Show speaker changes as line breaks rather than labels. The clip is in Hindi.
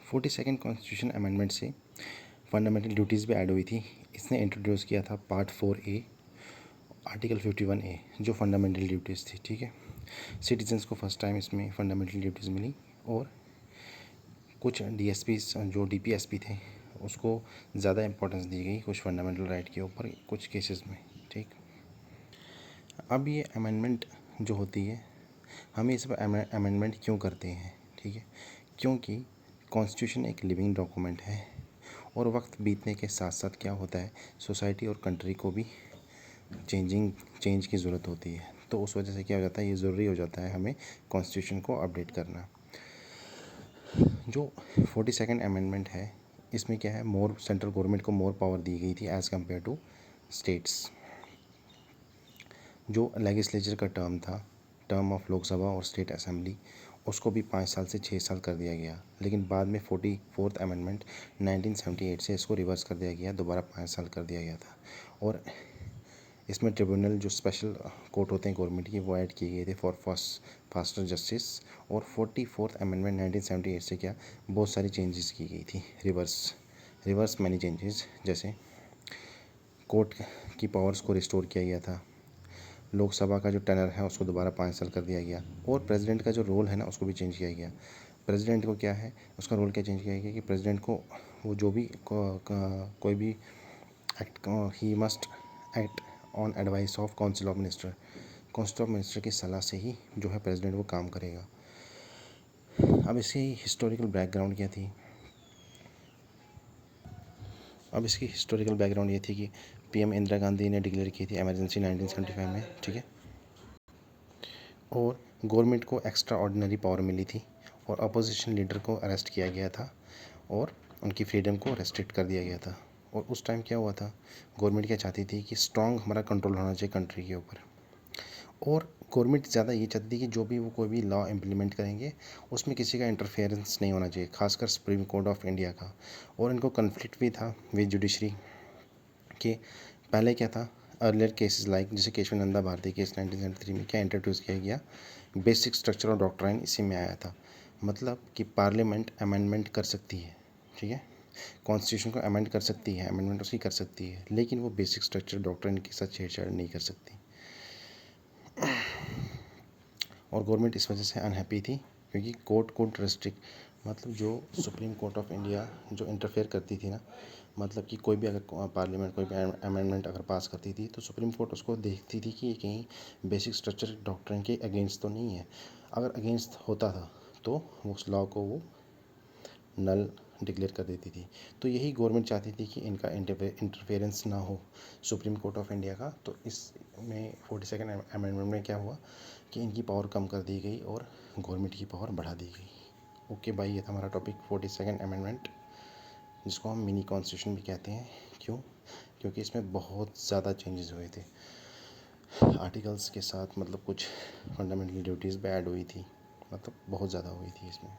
42nd कॉन्स्टिट्यूशन अमेंडमेंट से फंडामेंटल ड्यूटीज़ भी ऐड हुई थी। इसने इंट्रोड्यूस किया था पार्ट 4A आर्टिकल 51A जो फंडामेंटल ड्यूटीज़ थी। ठीक है, सिटीजन्स को फर्स्ट टाइम इसमें फंडामेंटल ड्यूटीज़ मिली और कुछ DSPs जो DPSP थे उसको ज़्यादा इंपॉर्टेंस दी गई कुछ फंडामेंटल राइट के ऊपर कुछ केसेस में। ठीक, अब ये अमेंडमेंट जो होती है हम ये सब अमेंडमेंट क्यों करते हैं? ठीक है, क्योंकि कॉन्स्टिट्यूशन एक लिविंग डॉक्यूमेंट है और वक्त बीतने के साथ साथ क्या होता है सोसाइटी और कंट्री को भी चेंज की ज़रूरत होती है। तो उस वजह से क्या हो जाता है, ये ज़रूरी हो जाता है हमें कॉन्स्टिट्यूशन को अपडेट करना। जो 42nd अमेंडमेंट है इसमें क्या है, मोर सेंट्रल गवर्नमेंट को मोर पावर दी गई थी एज़ कम्पेयर टू स्टेट्स। जो लेजिस्लेचर का टर्म ऑफ लोकसभा और स्टेट असेंबली, उसको भी 5 साल से 6 साल कर दिया गया। लेकिन बाद में 44th अमेंडमेंट 1978 से इसको रिवर्स कर दिया गया, दोबारा 5 साल कर दिया गया था। और इसमें ट्रिब्यूनल जो स्पेशल कोर्ट होते हैं गवर्नमेंट की वो ऐड किए गए थे फॉर फास्टर जस्टिस। और 44th अमेंडमेंट 1978 से क्या बहुत सारी चेंजेस की गई थी, रिवर्स मैनी चेंजेस, जैसे कोर्ट की पावर्स को रिस्टोर किया गया था, लोकसभा का जो टेनर है उसको दोबारा 5 साल कर दिया गया और प्रेसिडेंट का जो रोल है ना उसको भी चेंज किया गया। प्रेसिडेंट को क्या है, उसका रोल क्या चेंज किया गया कि प्रेसिडेंट को वो जो भी कोई भी act he must act on advice of council of minister की सलाह से ही जो है प्रेसिडेंट वो काम करेगा। अब इसकी हिस्टोरिकल बैकग्राउंड क्या थी? अब इसकी हिस्टोरिकल बैकग्राउंड ये थी कि PM इंदिरा गांधी ने डिक्लेयर की थी इमरजेंसी 1975 में। ठीक है, और गवर्नमेंट को एक्स्ट्रा ऑर्डिनरी पावर मिली थी और अपोजिशन लीडर को अरेस्ट किया गया था और उनकी फ्रीडम को रेस्ट्रिक्ट कर दिया गया था। और उस टाइम क्या हुआ था, गवर्नमेंट क्या चाहती थी कि स्ट्रॉन्ग हमारा कंट्रोल होना चाहिए कंट्री के ऊपर। और गवर्नमेंट ज़्यादा ये चाहती थी कि जो भी वो कोई भी लॉ इम्प्लीमेंट करेंगे उसमें किसी का इंटरफेरेंस नहीं होना चाहिए, खासकर सुप्रीम कोर्ट ऑफ इंडिया का। और इनको कन्फ्लिक्ट भी था विद जुडिशरी के। पहले क्या था, अर्लियर केसेस लाइक जैसे केशवानंदा भारती केस 1973 में क्या इंट्रोड्यूस किया गया, बेसिक स्ट्रक्चर ऑफ डॉक्ट्राइन इसी में आया था। मतलब कि पार्लियामेंट अमेंडमेंट कर सकती है, ठीक है, कॉन्स्टिट्यूशन को अमेंड कर सकती है, अमेंडमेंट उसकी कर सकती है, लेकिन वो बेसिक स्ट्रक्चर डॉक्ट्राइन के साथ छेड़छाड़ नहीं कर सकती। और गवर्नमेंट इस वजह से अनहैप्पी थी क्योंकि कोर्ट कोड रेस्ट्रिक्ट, मतलब जो सुप्रीम कोर्ट ऑफ इंडिया जो इंटरफेयर करती थी ना, मतलब कि कोई भी अगर पार्लियामेंट कोई भी अमेंडमेंट अगर पास करती थी तो सुप्रीम कोर्ट उसको देखती थी कि ये कहीं बेसिक स्ट्रक्चर डॉक्ट्रिन के अगेंस्ट तो नहीं है। अगर अगेंस्ट होता था तो उस लॉ को वो नल डिक्लेयर कर देती थी। तो यही गवर्नमेंट चाहती थी कि इनका इंटरफेरेंस ना हो सुप्रीम कोर्ट ऑफ इंडिया का। तो इसमें 42nd अमेंडमेंट में क्या हुआ कि इनकी पावर कम कर दी गई और गवर्नमेंट की पावर बढ़ा दी गई। ओके भाई, ये था हमारा टॉपिक 42nd अमेंडमेंट, जिसको हम मिनी कॉन्स्टिट्यूशन भी कहते हैं। क्यों? क्योंकि इसमें बहुत ज़्यादा चेंजेस हुए थे आर्टिकल्स के साथ, मतलब कुछ फंडामेंटल ड्यूटीज़ भी ऐड हुई थी, मतलब बहुत ज़्यादा हुई थी इसमें।